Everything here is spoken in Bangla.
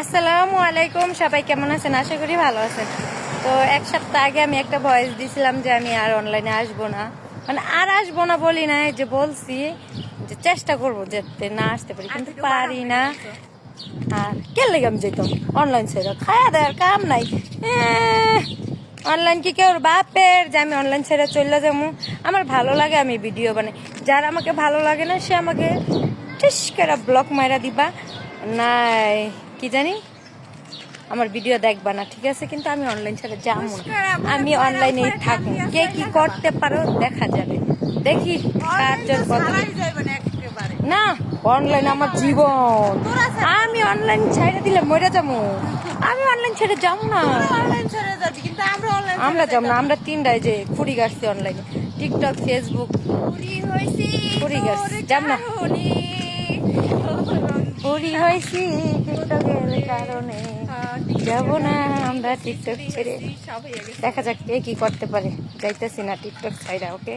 আসসালামু আলাইকুম, সবাই কেমন আছেন? আশা করি ভালো আছেন। তো এক সপ্তাহ আগে আমি একটা ভয়েস দিছিলাম যে আমি আর অনলাইনে আসবো না, মানে আর আসবো না বলি না, যে বলছি যে চেষ্টা করবো যেতে না আসতে পারি, কিন্তু পারি না। আর কে লেগে আমি যেতাম অনলাইন ছেড়ে? খায়া দেওয়ার কাম নাই। অনলাইন কি কেউ বাপের যে আমি অনলাইন ছেড়ে চলে যাবো? আমার ভালো লাগে, আমি ভিডিও বানাই। যার আমাকে ভালো লাগে না সে আমাকে টিস করে ব্লক মাইরা দিবা, নাই কি জানি আমার ভিডিও দেখবা না, ঠিক আছে? কিন্তু আমি অনলাইন ছাড়া যাবো না, আমি অনলাইনেই থাকবো। কে কি করতে পারো দেখা যাবে, দেখি কার জোর কথা। না, অনলাইন আমার জীবন, আমি অনলাইন ছেড়ে দিলে মরে যাবো। আমি অনলাইন ছেড়ে যাবো না, আমরা যাবো না। আমরা তিনটায় যে ফুরি গাছছি অনলাইনে, টিকটক, ফেসবুক, ফুরি গাছছি, যাব না। বুড়ি হয়েছি টিকটকের কারণে, যাব না আমরা টিকটক ছেড়ে। দেখা যাক কে কি করতে পারে, যাইতেছি না টিকটক ছাইরা। ওকে।